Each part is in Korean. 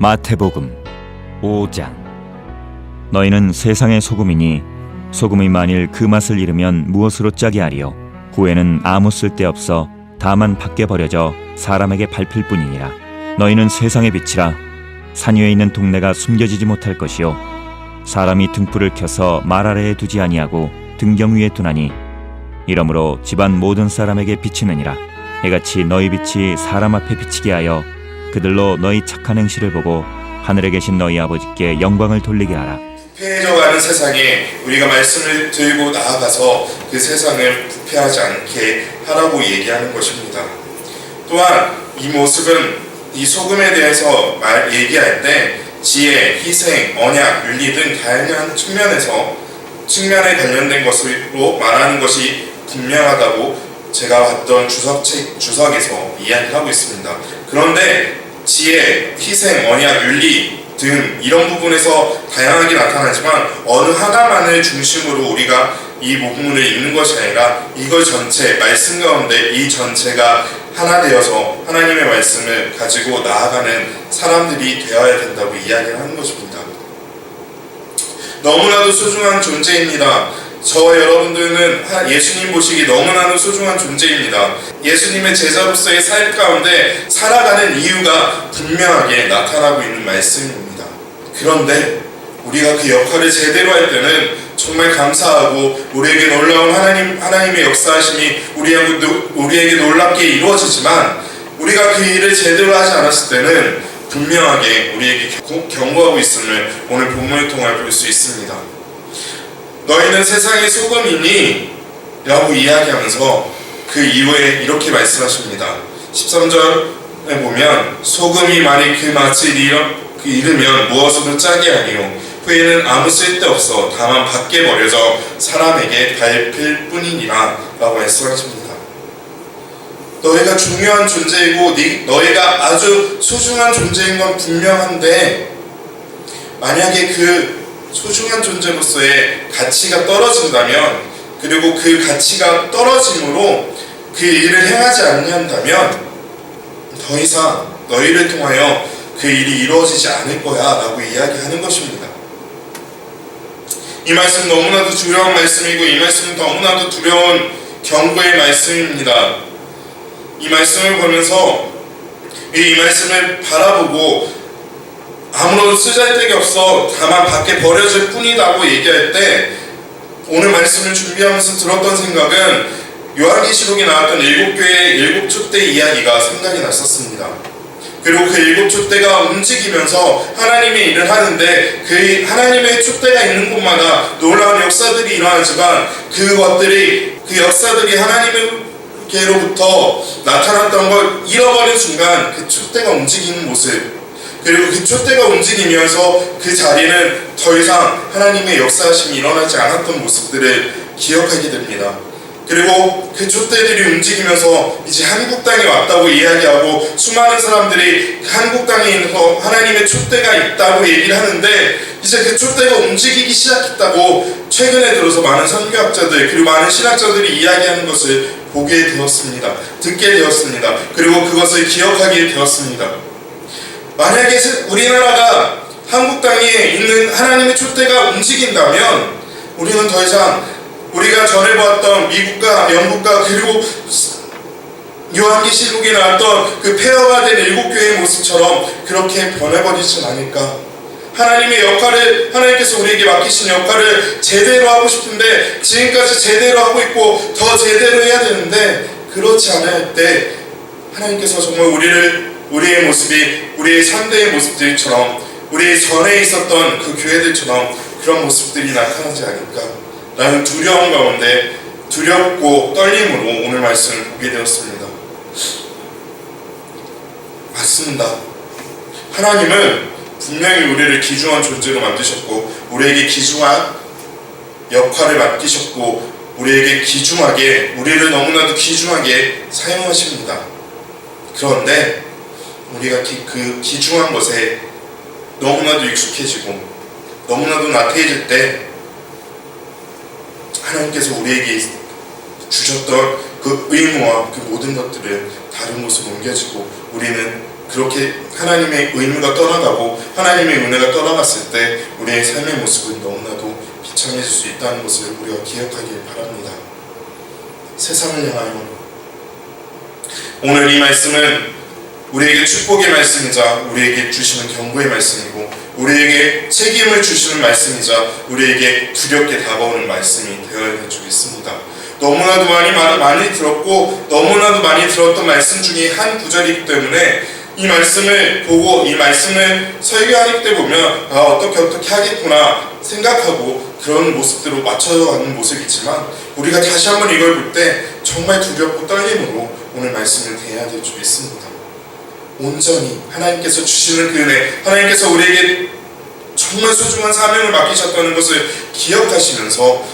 마태복음 5장. 너희는 세상의 소금이니 소금이 만일 그 맛을 잃으면 무엇으로 짜게 하리요? 후에는 아무 쓸데없어 다만 밖에 버려져 사람에게 밟힐 뿐이니라. 너희는 세상의 빛이라. 산 위에 있는 동네가 숨겨지지 못할 것이요 사람이 등불을 켜서 말 아래에 두지 아니하고 등경 위에 두나니 이러므로 집안 모든 사람에게 비치느니라. 이같이 너희 빛이 사람 앞에 비치게 하여 그들로 너희 착한 행실을 보고 하늘에 계신 너희 아버지께 영광을 돌리게 하라. 부패해져가는 세상에 우리가 말씀을 들고 나아가서 그 세상을 부패하지 않게 하라고 얘기하는 것입니다. 또한 이 모습은 이 소금에 대해서 얘기할 때 지혜, 희생, 언약, 윤리 등 다양한 측면에 관련된 것으로 말하는 것이 분명하다고 제가 봤던 주석에서 이야기하고 있습니다. 그런데 지혜, 희생, 언약, 윤리 등 이런 부분에서 다양하게 나타나지만 어느 하나만을 중심으로 우리가 이 본문을 읽는 것이 아니라 이걸 전체, 말씀 가운데 이 전체가 하나 되어서 하나님의 말씀을 가지고 나아가는 사람들이 되어야 된다고 이야기를 하는 것입니다. 너무나도 소중한 존재입니다. 저와 여러분들은 예수님 보시기 너무나도 소중한 존재입니다. 예수님의 제자로서의 삶 가운데 살아가는 이유가 분명하게 나타나고 있는 말씀입니다. 그런데 우리가 그 역할을 제대로 할 때는 정말 감사하고 우리에게 놀라운 하나님의 역사하심이 우리에게 놀랍게 이루어지지만 우리가 그 일을 제대로 하지 않았을 때는 분명하게 우리에게 경고하고 있음을 오늘 본문을 통해 볼 수 있습니다. 너희는 세상의 소금이니 라고 이야기하면서 그 이후에 이렇게 말씀하십니다. 13절에 보면 소금이 만일 그 맛을 잃으면 무엇으로 짜게 하니요? 후에는 아무 쓸데없어 다만 밖에 버려져 사람에게 밟힐 뿐이니라 라고 말씀하십니다. 너희가 중요한 존재이고 너희가 아주 소중한 존재인 건 분명한데 만약에 그 소중한 존재로서의 가치가 떨어진다면 그리고 그 가치가 떨어짐으로 그 일을 행하지 않는다면 더 이상 너희를 통하여 그 일이 이루어지지 않을 거야 라고 이야기하는 것입니다. 이 말씀 너무나도 두려운 말씀이고 이 말씀은 너무나도 두려운 경고의 말씀입니다. 이 말씀을 보면서 이 말씀을 바라보고 아무런 쓰잘데기 없어 다만 밖에 버려질 뿐이라고 얘기할 때 오늘 말씀을 준비하면서 들었던 생각은 요한계시록에 나왔던 7교회의 7촛대 이야기가 생각이 났었습니다. 그리고 그 7촛대가 움직이면서 하나님의 일을 하는데 그 하나님의 촛대가 있는 곳마다 놀라운 역사들이 일어나지만 그 역사들이 하나님께로부터 나타났던 걸 잃어버린 순간 그 촛대가 움직이는 모습 그리고 그 촛대가 움직이면서 그 자리는 더 이상 하나님의 역사하심이 일어나지 않았던 모습들을 기억하게 됩니다. 그리고 그 촛대들이 움직이면서 이제 한국 땅에 왔다고 이야기하고 수많은 사람들이 한국 땅에 있어서 하나님의 촛대가 있다고 얘기를 하는데 이제 그 촛대가 움직이기 시작했다고 최근에 들어서 많은 선교학자들 그리고 많은 신학자들이 이야기하는 것을 보게 되었습니다. 듣게 되었습니다. 그리고 그것을 기억하게 되었습니다. 만약에 우리나라가 한국 땅에 있는 하나님의 촛대가 움직인다면 우리는 더 이상 우리가 전에 보았던 미국과 영국과 그리고 요한계시록에 나왔던 그 폐허가 된 7교회의 모습처럼 그렇게 변해버리진 않을까. 하나님의 역할을 하나님께서 우리에게 맡기신 역할을 제대로 하고 싶은데 지금까지 제대로 하고 있고 더 제대로 해야 되는데 그렇지 않을 때 하나님께서 정말 우리의 모습이 우리의 상대의 모습들처럼 우리 전에 있었던 그 교회들처럼 그런 모습들이 나타나지 않을까 라는 두려움 가운데 두렵고 떨림으로 오늘 말씀을 보게 되었습니다. 맞습니다. 하나님은 분명히 우리를 귀중한 존재로 만드셨고 우리에게 귀중한 역할을 맡기셨고 우리를 너무나도 귀중하게 사용하십니다. 그런데 우리가 그 귀중한 것에 너무나도 익숙해지고 너무나도 나태해질 때 하나님께서 우리에게 주셨던 그 의무와 그 모든 것들을 다른 곳으로 옮겨지고 우리는 그렇게 하나님의 의무가 떠나가고 하나님의 은혜가 떠나갔을 때 우리의 삶의 모습은 너무나도 비참해질 수 있다는 것을 우리가 기억하길 바랍니다. 세상을 향하여 오늘 이 말씀은 우리에게 축복의 말씀이자 우리에게 주시는 경고의 말씀이고 우리에게 책임을 주시는 말씀이자 우리에게 두렵게 다가오는 말씀이 되어야 되겠습니다. 너무나도 많이 들었고 너무나도 많이 들었던 말씀 중에 한 구절이기 때문에 이 말씀을 보고 이 말씀을 설교하기 때 보면 어떻게 하겠구나 생각하고 그런 모습대로 맞춰가는 모습이지만 우리가 다시 한번 이걸 볼 때 정말 두렵고 떨림으로 오늘 말씀을 대해야 될 줄 믿습니다. 온전히 하나님께서 주시는 그 은혜, 하나님께서 우리에게 정말 소중한 사명을 맡기셨다는 것을 기억하시면서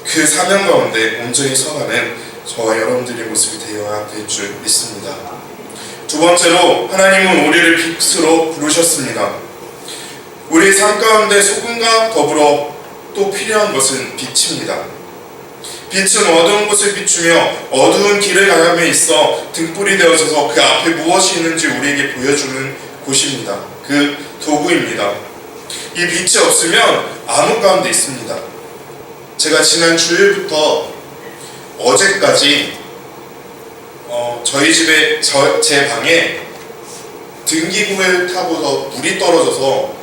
그 사명 가운데 온전히 서가는 저와 여러분들의 모습이 되어야 될 줄 믿습니다. 두 번째로 하나님은 우리를 빛으로 부르셨습니다. 우리의 삶 가운데 소금과 더불어 또 필요한 것은 빛입니다. 빛은 어두운 곳을 비추며 어두운 길을 가감에 있어 등불이 되어져서 그 앞에 무엇이 있는지 우리에게 보여주는 곳입니다. 그 도구입니다. 이 빛이 없으면 암흑 가운데 있습니다. 제가 지난 주일부터 어제까지 저희 집에 제 방에 등기구를 타고서 물이 떨어져서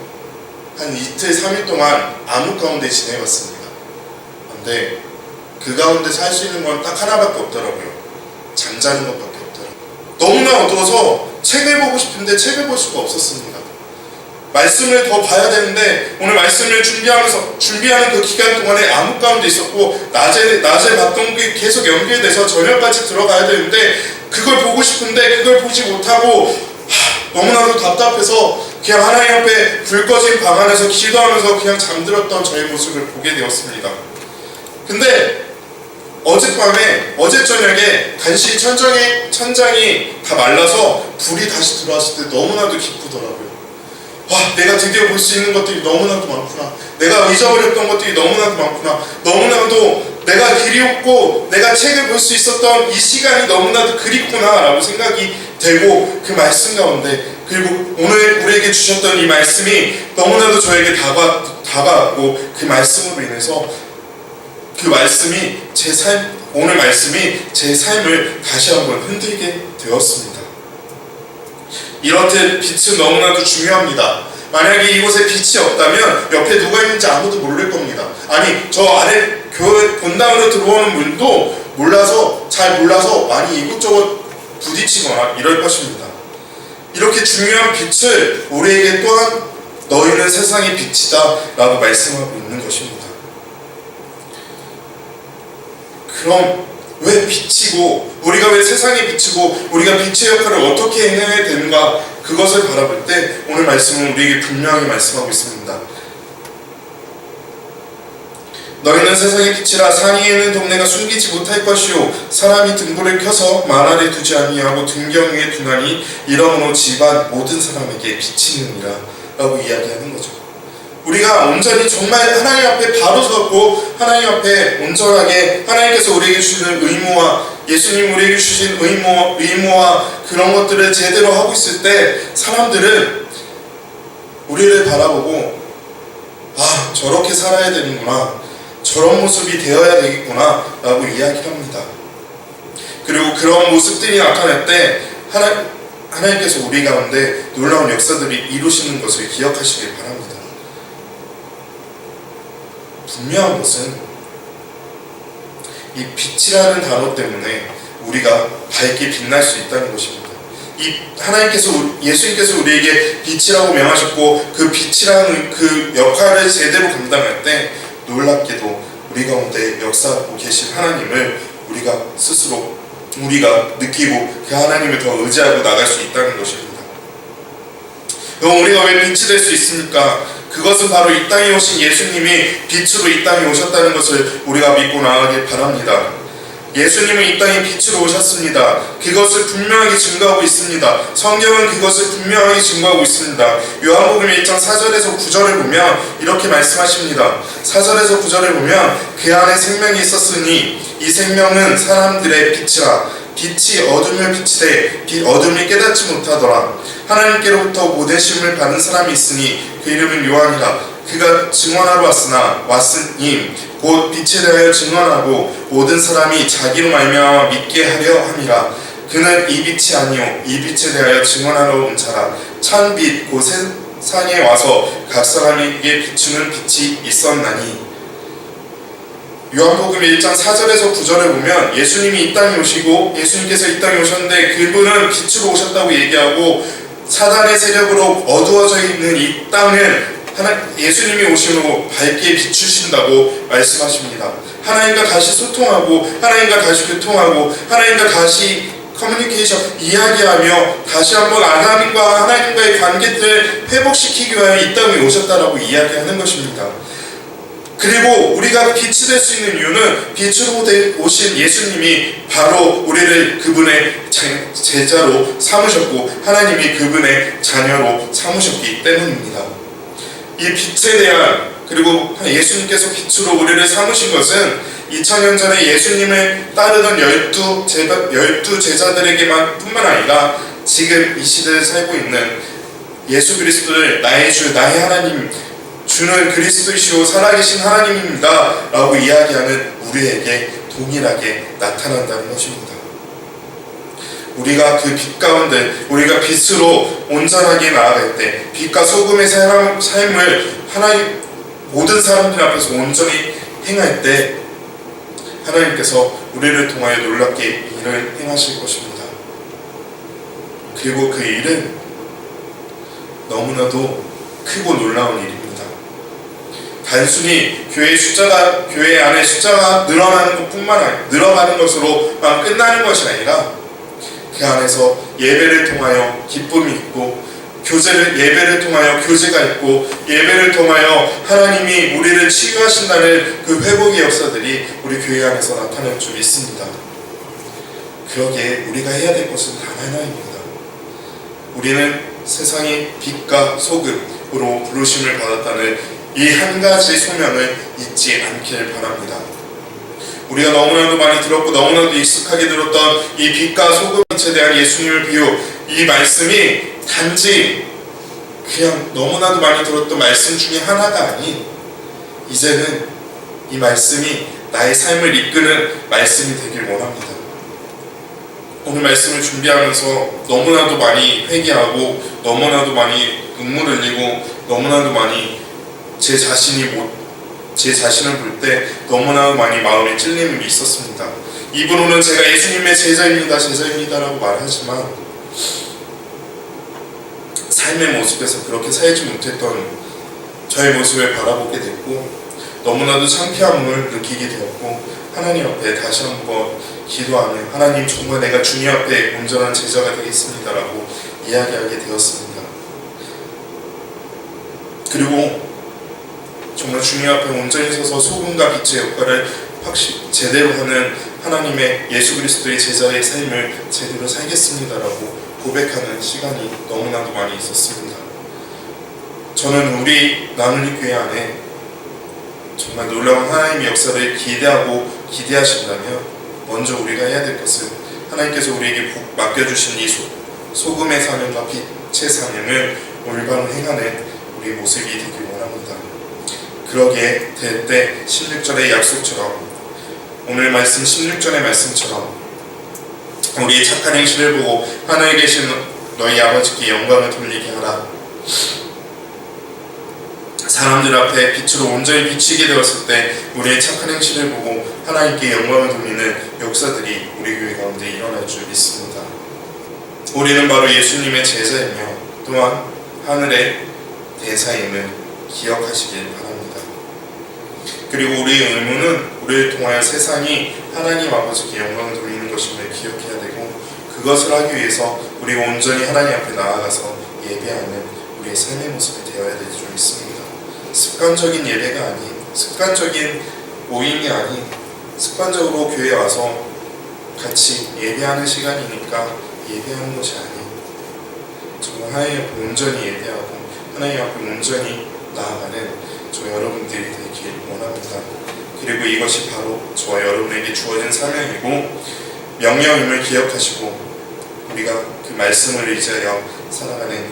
한 이틀 3일 동안 암흑 가운데 지내봤습니다. 근데 그 가운데 살 수 있는 건 딱 하나밖에 없더라고요. 잠자는 것밖에 없더라고요. 너무나 어두워서 책을 보고 싶은데 책을 볼 수가 없었습니다. 말씀을 더 봐야 되는데 오늘 말씀을 준비하는 그 기간 동안에 암흑 가운데 있었고 낮에 봤던 게 계속 연결돼서 저녁까지 들어가야 되는데 그걸 보고 싶은데 그걸 보지 못하고 너무나도 답답해서 그냥 하나님 앞에 불 꺼진 방 안에서 기도하면서 그냥 잠들었던 저의 모습을 보게 되었습니다. 근데 어제 저녁에 간신히 천장이 다 말라서 불이 다시 들어왔을 때 너무나도 기쁘더라고요. 와, 내가 드디어 볼 수 있는 것들이 너무나도 많구나. 내가 잊어버렸던 것들이 너무나도 많구나. 너무나도 내가 그리웠고 내가 책을 볼 수 있었던 이 시간이 너무나도 그립구나 라고 생각이 되고 그 말씀 가운데 그리고 오늘 우리에게 주셨던 이 말씀이 너무나도 저에게 다가왔고 그 말씀으로 인해서 그 말씀이 오늘 말씀이 제 삶을 다시 한번 흔들게 되었습니다. 이렇듯 빛은 너무나도 중요합니다. 만약에 이곳에 빛이 없다면 옆에 누가 있는지 아무도 모를 겁니다. 아니 저 아래 교회 본당으로 들어오는 문도 잘 몰라서 많이 이곳저곳 부딪히거나 이럴 것입니다. 이렇게 중요한 빛을 우리에게 또한 너희는 세상의 빛이다 라고 말씀하고 있는 것입니다. 그럼 왜 빛이고 우리가 왜 세상에 비치고 우리가 빛의 역할을 어떻게 해내야 되는가 그것을 바라볼 때 오늘 말씀은 우리에게 분명히 말씀하고 있습니다. 너희는 세상의 빛이라 산 위에 있는 동네가 숨기지 못할 것이요 사람이 등불을 켜서 만 아래 두지 아니하고 등경 위에 두나니 이러므로 집안 모든 사람에게 비치느니라 라고 이야기하는 거죠. 우리가 온전히 정말 하나님 앞에 바로 섰고 하나님 앞에 온전하게 하나님께서 우리에게 주시는 의무와 예수님 우리에게 주신 의무와 그런 것들을 제대로 하고 있을 때 사람들은 우리를 바라보고 저렇게 살아야 되는구나 저런 모습이 되어야 되겠구나 라고 이야기를 합니다. 그리고 그런 모습들이 나타날 때 하나님께서 우리 가운데 놀라운 역사들이 이루시는 것을 기억하시길 바랍니다. 분명한 것은 이 빛이라는 단어 때문에 우리가 밝게 빛날 수 있다는 것입니다. 이 예수님께서 우리에게 빛이라고 명하셨고 그 빛이라는 그 역할을 제대로 감당할 때 놀랍게도 우리 가운데 역사하고 계신 하나님을 우리가 느끼고 그 하나님을 더 의지하고 나갈 수 있다는 것입니다. 그럼 우리가 왜 빛이 될 수 있습니까? 그것은 바로 이 땅에 오신 예수님이 빛으로 이 땅에 오셨다는 것을 우리가 믿고 나가길 바랍니다. 예수님은 이 땅에 빛으로 오셨습니다. 그것을 분명하게 증거하고 있습니다. 성경은 그것을 분명하게 증거하고 있습니다. 요한복음 1장 4절에서 9절을 보면 이렇게 말씀하십니다. 4절에서 9절을 보면 그 안에 생명이 있었으니 이 생명은 사람들의 빛이라 빛이 어둠을 비치되 어둠이 깨닫지 못하더라. 하나님께로부터 모든 시험을 받은 사람이 있으니 그 이름은 요한이라. 그가 증언하러 왔으니 곧 빛에 대하여 증언하고 모든 사람이 자기로 말미암아 믿게 하려 함이라. 그는 이 빛이 아니요 이 빛에 대하여 증언하러 온 자라. 참 빛 곧 세상에 와서 각 사람에게 비추는 빛이 있었나니. 요한복음 1장 4절에서 9절에 보면 예수님이 이 땅에 오시고 예수님께서 이 땅에 오셨는데 그분은 빛으로 오셨다고 얘기하고 사단의 세력으로 어두워져 있는 이 땅을 예수님이 오심으로 밝게 비추신다고 말씀하십니다. 하나님과 다시 소통하고 하나님과 다시 교통하고 하나님과 다시 커뮤니케이션 이야기하며 다시 한번 하나님과의 관계들을 회복시키기 위하여 이 땅에 오셨다라고 이야기하는 것입니다. 그리고 우리가 빛이 될 수 있는 이유는 빛으로 오신 예수님이 바로 우리를 그분의 제자로 삼으셨고 하나님이 그분의 자녀로 삼으셨기 때문입니다. 이 빛에 대한 그리고 예수님께서 빛으로 우리를 삼으신 것은 2000년 전에 예수님을 따르던 12 제자들에게만 뿐만 아니라 지금 이 시대에 살고 있는 예수 그리스도를 나의 주 나의 하나님 주는 그리스도이시오 살아계신 하나님입니다 라고 이야기하는 우리에게 동일하게 나타난다는 것입니다. 우리가 그 빛 가운데 우리가 빛으로 온전하게 나아갈 때 빛과 소금의 삶을 하나님 모든 사람들 앞에서 온전히 행할 때 하나님께서 우리를 통하여 놀랍게 일을 행하실 것입니다. 그리고 그 일은 너무나도 크고 놀라운 일입니다. 단순히 교회 안에 숫자가 늘어가는 것으로만 끝나는 것이 아니라 그 안에서 예배를 통하여 기쁨이 있고 예배를 통하여 교제가 있고 예배를 통하여 하나님이 우리를 치유하신다는 그 회복의 역사들이 우리 교회 안에서 나타날 줄 믿습니다. 그러기에 우리가 해야 될 것은 단 하나입니다. 우리는 세상의 빛과 소금으로 부르심을 받았다는 이 한 가지 소명을 잊지 않길 바랍니다. 우리가 너무나도 많이 들었고 너무나도 익숙하게 들었던 이 빛과 소금빛에 대한 예수님을 비유 이 말씀이 단지 그냥 너무나도 많이 들었던 말씀 중에 하나가 아닌 이제는 이 말씀이 나의 삶을 이끄는 말씀이 되길 원합니다. 오늘 말씀을 준비하면서 너무나도 많이 회개하고 너무나도 많이 눈물 흘리고 너무나도 많이 제 자신을 볼 때 너무나 많이 마음에 찔림이 있었습니다. 입으로는 제가 예수님의 제자입니다라고 말하지만 삶의 모습에서 그렇게 살지 못했던 저의 모습을 바라보게 됐고 너무나도 창피함을 느끼게 되었고 하나님 앞에 다시 한번 기도하며 하나님 정말 내가 주님 앞에 온전한 제자가 되겠습니다라고 이야기하게 되었습니다. 그리고 정말 주님 앞에 온전히 서서 소금과 빛의 역할을 제대로 하는 하나님의 예수 그리스도의 제자의 삶을 제대로 살겠습니다라고 고백하는 시간이 너무나도 많이 있었습니다. 저는 우리 나누리 교회 안에 정말 놀라운 하나님의 역사를 기대하신다면 먼저 우리가 해야 될 것은 하나님께서 우리에게 맡겨주신 이 소금의 사명과 빛의 사명을 올바로 행하는 우리 모습이 되길 원합니다. 그러게 될 때 16절의 약속처럼 오늘 말씀 16절의 말씀처럼 우리의 착한 행실을 보고 하늘에 계신 너희 아버지께 영광을 돌리게 하라. 사람들 앞에 빛으로 온전히 비치게 되었을 때 우리의 착한 행실을 보고 하나님께 영광을 돌리는 역사들이 우리 교회 가운데 일어날 줄 믿습니다. 우리는 바로 예수님의 제자이며 또한 하늘의 대사임을 기억하시길 바랍니다. 그리고 우리의 의무는 우리를 통하여 세상이 하나님 아버지께 영광을 돌리는 것임을 기억해야 되고 그것을 하기 위해서 우리가 온전히 하나님 앞에 나아가서 예배하는 우리의 삶의 모습이 되어야 될 줄 믿습니다. 습관적인 예배가 아닌 습관적인 모임이 아닌 습관적으로 교회에 와서 같이 예배하는 시간이니까 예배하는 것이 아닌 정말 하나님 앞에 온전히 예배하고 하나님 앞에 온전히 나아가는 저 여러분들이 되길 원합니다. 그리고 이것이 바로 저와 여러분에게 주어진 사명이고 명령임을 기억하시고 우리가 그 말씀을 의지하여 살아가는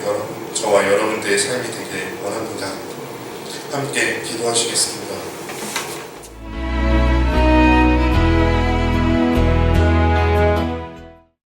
저와 여러분들의 삶이 되길 원합니다. 함께 기도하시겠습니다.